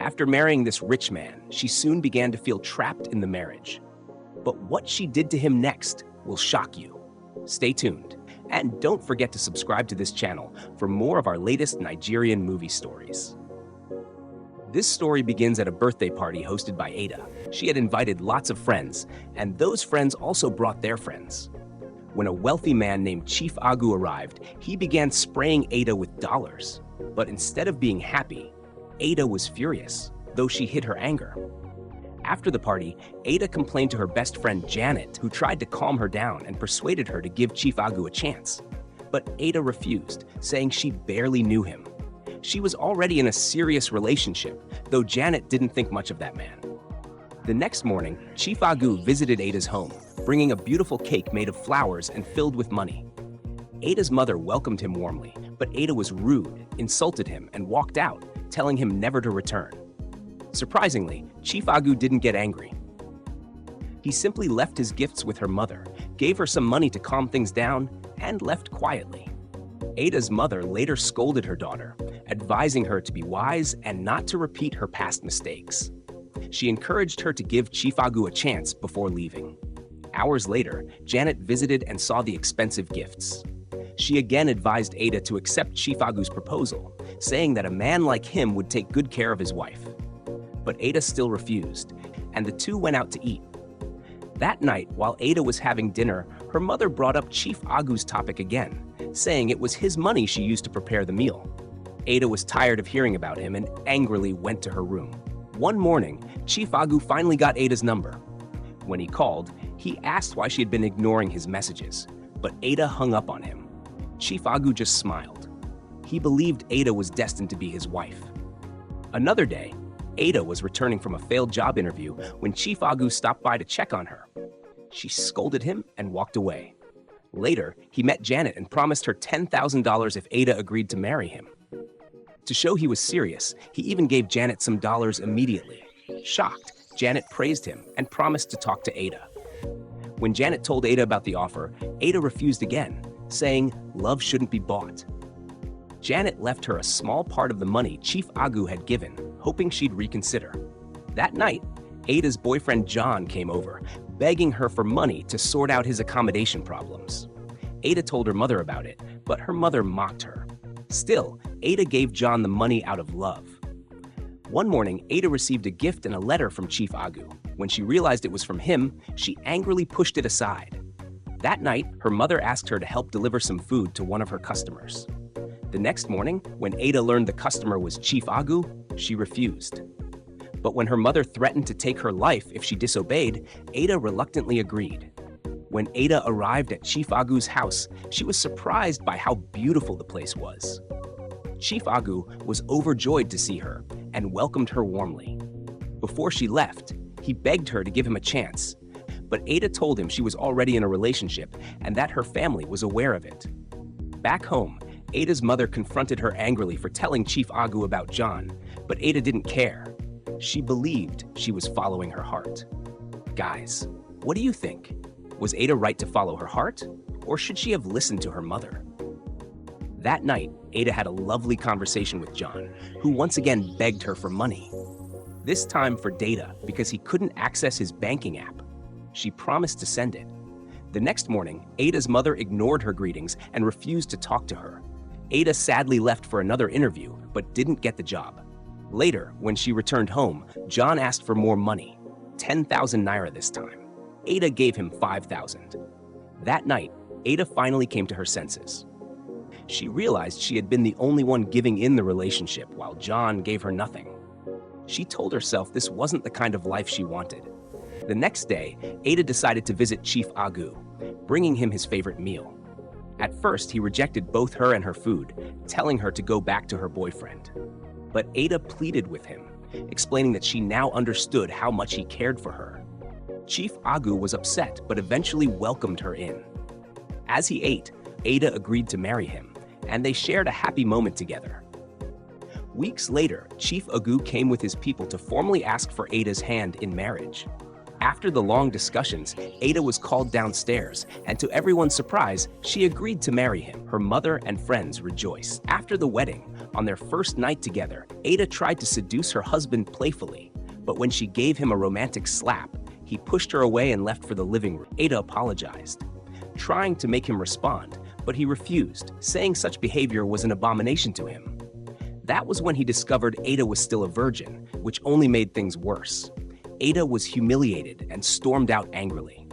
After marrying this rich man, she soon began to feel trapped in the marriage. But what she did to him next will shock you. Stay tuned, and don't forget to subscribe to this channel for more of our latest Nigerian movie stories. This story begins at a birthday party hosted by Ada. She had invited lots of friends, and those friends also brought their friends. When a wealthy man named Chief ODOGWU arrived, he began spraying Ada with dollars. But instead of being happy, Ada was furious, though she hid her anger. After the party, Ada complained to her best friend Janet, who tried to calm her down and persuaded her to give Chief ODOGWU a chance. But Ada refused, saying she barely knew him. She was already in a serious relationship, though Janet didn't think much of that man. The next morning, Chief ODOGWU visited Ada's home, bringing a beautiful cake made of flowers and filled with money. Ada's mother welcomed him warmly, but Ada was rude, insulted him, and walked out, telling him never to return. Surprisingly, Chief ODOGWU didn't get angry. He simply left his gifts with her mother, gave her some money to calm things down, and left quietly. Ada's mother later scolded her daughter, advising her to be wise and not to repeat her past mistakes. She encouraged her to give Chief ODOGWU a chance before leaving. Hours later, Janet visited and saw the expensive gifts. She again advised Ada to accept Chief ODOGWU's proposal, saying that a man like him would take good care of his wife. But Ada still refused, and the two went out to eat. That night, while Ada was having dinner, her mother brought up Chief ODOGWU's topic again, saying it was his money she used to prepare the meal. Ada was tired of hearing about him and angrily went to her room. One morning, Chief ODOGWU finally got Ada's number. When he called, he asked why she had been ignoring his messages, but Ada hung up on him. Chief ODOGWU just smiled. He believed Ada was destined to be his wife. Another day, Ada was returning from a failed job interview when Chief ODOGWU stopped by to check on her. She scolded him and walked away. Later, he met Janet and promised her $10,000 if Ada agreed to marry him. To show he was serious, he even gave Janet some dollars immediately. Shocked, Janet praised him and promised to talk to Ada. When Janet told Ada about the offer, Ada refused again, saying love shouldn't be bought. Janet left her a small part of the money Chief ODOGWU had given, hoping she'd reconsider. That night, Ada's boyfriend John came over, begging her for money to sort out his accommodation problems. Ada told her mother about it, but her mother mocked her. Still, Ada gave John the money out of love. One morning, Ada received a gift and a letter from Chief ODOGWU. When she realized it was from him, she angrily pushed it aside. That night, her mother asked her to help deliver some food to one of her customers. The next morning, when Ada learned the customer was Chief ODOGWU, she refused. But when her mother threatened to take her life if she disobeyed, Ada reluctantly agreed. When Ada arrived at Chief ODOGWU's house, she was surprised by how beautiful the place was. Chief ODOGWU was overjoyed to see her and welcomed her warmly. Before she left, he begged her to give him a chance, but Ada told him she was already in a relationship and that her family was aware of it. Back home, Ada's mother confronted her angrily for telling Chief ODOGWU about John, but Ada didn't care. She believed she was following her heart. Guys, what do you think? Was Ada right to follow her heart, or should she have listened to her mother? That night, Ada had a lovely conversation with John, who once again begged her for money. This time for data, because he couldn't access his banking app. She promised to send it. The next morning, Ada's mother ignored her greetings and refused to talk to her. Ada sadly left for another interview, but didn't get the job. Later, when she returned home, John asked for more money, 10,000 naira this time. Ada gave him 5,000. That night, Ada finally came to her senses. She realized she had been the only one giving in the relationship while John gave her nothing. She told herself this wasn't the kind of life she wanted. The next day, Ada decided to visit Chief ODOGWU, bringing him his favorite meal. At first, he rejected both her and her food, telling her to go back to her boyfriend. But Ada pleaded with him, explaining that she now understood how much he cared for her. Chief ODOGWU was upset, but eventually welcomed her in. As he ate, Ada agreed to marry him, and they shared a happy moment together. Weeks later, Chief ODOGWU came with his people to formally ask for Ada's hand in marriage. After the long discussions, Ada was called downstairs, and to everyone's surprise, she agreed to marry him. Her mother and friends rejoiced. After the wedding, on their first night together, Ada tried to seduce her husband playfully, but when she gave him a romantic slap, he pushed her away and left for the living room. Ada apologized, trying to make him respond, but he refused, saying such behavior was an abomination to him. That was when he discovered Ada was still a virgin, which only made things worse. Ada was humiliated and stormed out angrily.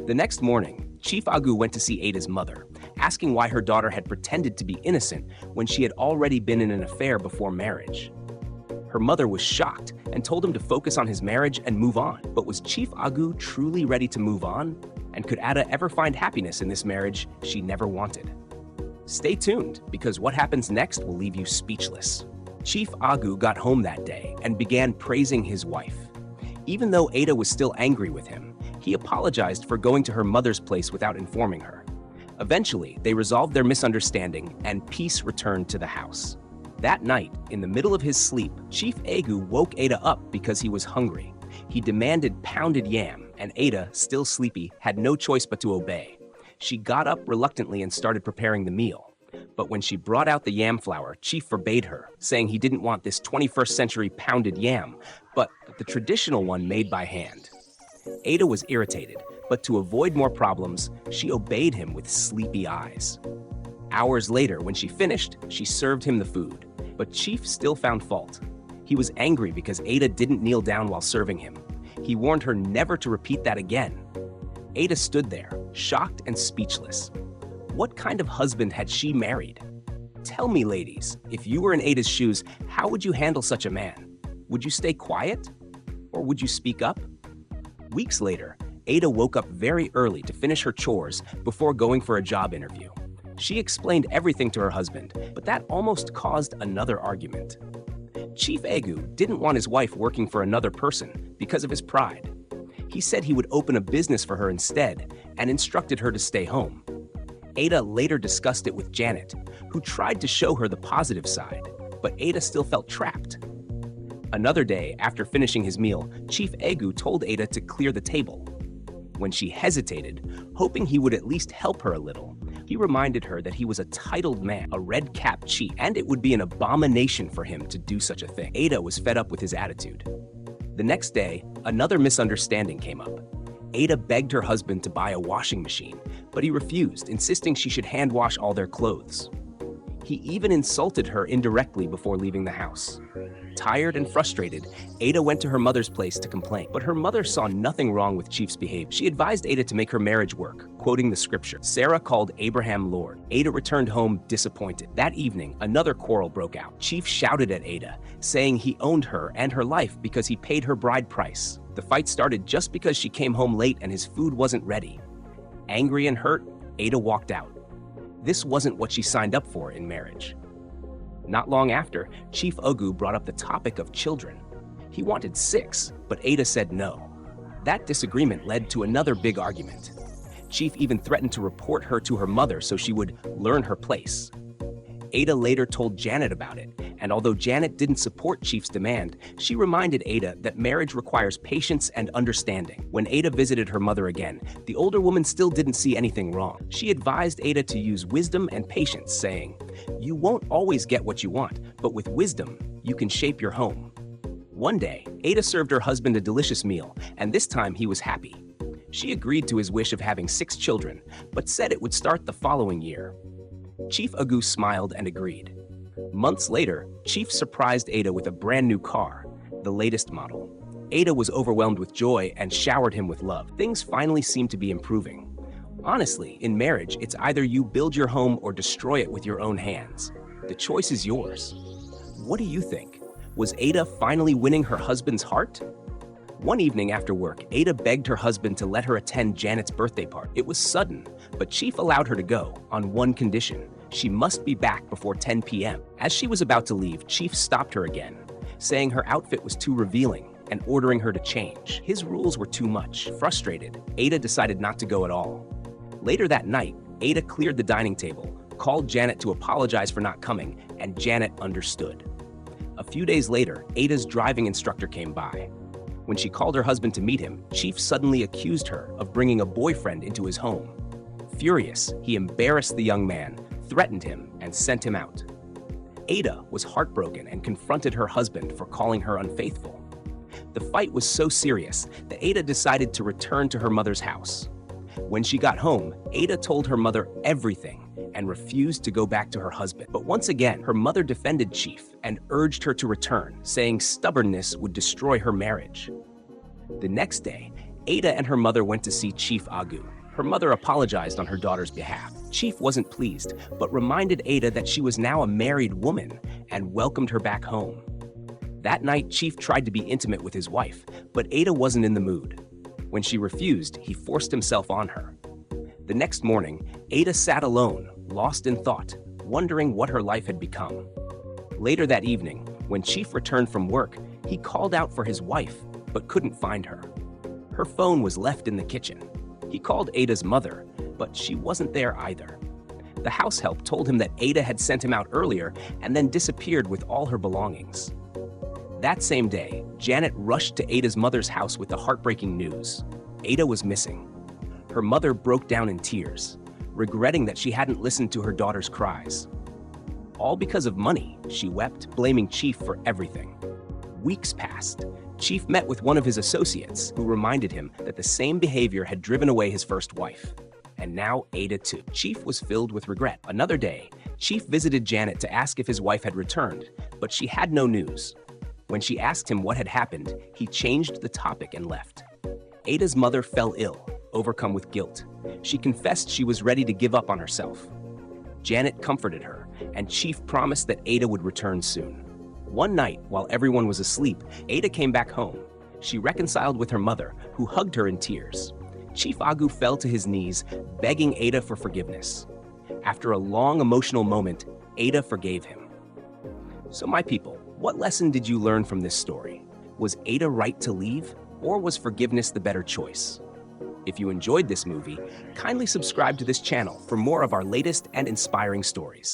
The next morning, Chief ODOGWU went to see Ada's mother, asking why her daughter had pretended to be innocent when she had already been in an affair before marriage. Her mother was shocked and told him to focus on his marriage and move on. But was Chief ODOGWU truly ready to move on? And could Ada ever find happiness in this marriage she never wanted? Stay tuned, because what happens next will leave you speechless. Chief ODOGWU got home that day and began praising his wife. Even though Ada was still angry with him, he apologized for going to her mother's place without informing her. Eventually, they resolved their misunderstanding and peace returned to the house. That night, in the middle of his sleep, Chief ODOGWU woke Ada up because he was hungry. He demanded pounded yam, and Ada, still sleepy, had no choice but to obey. She got up reluctantly and started preparing the meal. But when she brought out the yam flour, Chief forbade her, saying he didn't want this 21st century pounded yam, but the traditional one made by hand. Ada was irritated, but to avoid more problems, she obeyed him with sleepy eyes. Hours later, when she finished, she served him the food, but Chief still found fault. He was angry because Ada didn't kneel down while serving him. He warned her never to repeat that again. Ada stood there, shocked and speechless. What kind of husband had she married? Tell me, ladies, if you were in Ada's shoes, how would you handle such a man? Would you stay quiet? Or would you speak up? Weeks later, Ada woke up very early to finish her chores before going for a job interview. She explained everything to her husband, but that almost caused another argument. Chief ODOGWU didn't want his wife working for another person because of his pride. He said he would open a business for her instead and instructed her to stay home. Ada later discussed it with Janet, who tried to show her the positive side, but Ada still felt trapped. Another day, after finishing his meal, Chief ODOGWU told Ada to clear the table. When she hesitated, hoping he would at least help her a little, he reminded her that he was a titled man, a red-capped chief, and it would be an abomination for him to do such a thing. Ada was fed up with his attitude. The next day, another misunderstanding came up. Ada begged her husband to buy a washing machine, but he refused, insisting she should hand wash all their clothes. He even insulted her indirectly before leaving the house. Tired and frustrated, Ada went to her mother's place to complain, but her mother saw nothing wrong with Chief's behavior. She advised Ada to make her marriage work, quoting the scripture. Sarah called Abraham Lord. Ada returned home disappointed. That evening, another quarrel broke out. Chief shouted at Ada, saying he owned her and her life because he paid her bride price. The fight started just because she came home late and his food wasn't ready. Angry and hurt, Ada walked out. This wasn't what she signed up for in marriage. Not long after, Chief ODOGWU brought up the topic of children. He wanted 6, but Ada said no. That disagreement led to another big argument. Chief even threatened to report her to her mother so she would learn her place. Ada later told Janet about it, and although Janet didn't support Chief's demand, she reminded Ada that marriage requires patience and understanding. When Ada visited her mother again, the older woman still didn't see anything wrong. She advised Ada to use wisdom and patience, saying, "You won't always get what you want, but with wisdom, you can shape your home." One day, Ada served her husband a delicious meal, and this time he was happy. She agreed to his wish of having 6 children, but said it would start the following year. Chief ODOGWU smiled and agreed. Months later, Chief surprised Ada with a brand new car, the latest model. Ada was overwhelmed with joy and showered him with love. Things finally seemed to be improving. Honestly, in marriage, it's either you build your home or destroy it with your own hands. The choice is yours. What do you think? Was Ada finally winning her husband's heart? One evening after work, Ada begged her husband to let her attend Janet's birthday party. It was sudden, but Chief allowed her to go, on one condition. She must be back before 10 p.m. As she was about to leave, Chief stopped her again, saying her outfit was too revealing and ordering her to change. His rules were too much. Frustrated, Ada decided not to go at all. Later that night, Ada cleared the dining table, called Janet to apologize for not coming, and Janet understood. A few days later, Ada's driving instructor came by. When she called her husband to meet him, Chief suddenly accused her of bringing a boyfriend into his home. Furious, he embarrassed the young man, threatened him, and sent him out. Ada was heartbroken and confronted her husband for calling her unfaithful. The fight was so serious that Ada decided to return to her mother's house. When she got home, Ada told her mother everything and refused to go back to her husband. But once again, her mother defended Chief and urged her to return, saying stubbornness would destroy her marriage. The next day, Ada and her mother went to see Chief ODOGWU. Her mother apologized on her daughter's behalf. Chief wasn't pleased, but reminded Ada that she was now a married woman and welcomed her back home. That night, Chief tried to be intimate with his wife, but Ada wasn't in the mood. When she refused, he forced himself on her. The next morning, Ada sat alone, lost in thought, wondering what her life had become. Later that evening, when Chief returned from work, he called out for his wife, but couldn't find her. Her phone was left in the kitchen. He called Ada's mother, but she wasn't there either. The house help told him that Ada had sent him out earlier and then disappeared with all her belongings. That same day, Janet rushed to Ada's mother's house with the heartbreaking news. Ada was missing. Her mother broke down in tears, regretting that she hadn't listened to her daughter's cries. All because of money, she wept, blaming Chief for everything. Weeks passed. Chief met with one of his associates, who reminded him that the same behavior had driven away his first wife. And now Ada too. Chief was filled with regret. Another day, Chief visited Janet to ask if his wife had returned, but she had no news. When she asked him what had happened, he changed the topic and left. Ada's mother fell ill, overcome with guilt. She confessed she was ready to give up on herself. Janet comforted her, and Chief promised that Ada would return soon. One night, while everyone was asleep, Ada came back home. She reconciled with her mother, who hugged her in tears. Chief ODOGWU fell to his knees, begging Ada for forgiveness. After a long emotional moment, Ada forgave him. So my people, what lesson did you learn from this story? Was Ada right to leave, or was forgiveness the better choice? If you enjoyed this movie, kindly subscribe to this channel for more of our latest and inspiring stories.